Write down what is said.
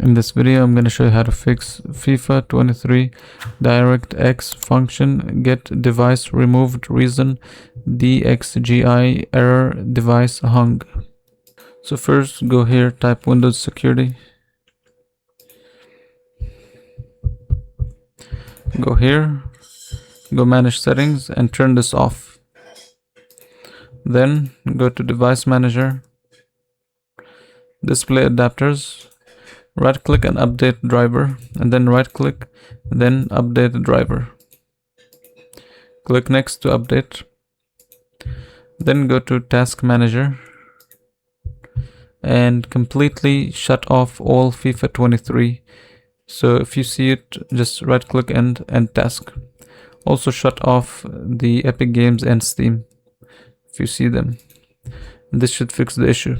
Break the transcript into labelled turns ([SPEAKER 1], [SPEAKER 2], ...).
[SPEAKER 1] In this video, I'm going to show you how to fix FIFA 23 DirectX function GetDeviceRemovedReason DXGI error device hung. So first, go here, type Windows Security. Go here, go Manage Settings and turn this off. Then go to Device Manager, Display Adapters. Right click and update driver, and then right click, then update the driver. Click next to update. Then go to Task Manager and completely shut off all FIFA 23. So if you see it, just right click and end task. Also shut off the Epic Games and Steam if you see them. This should fix the issue.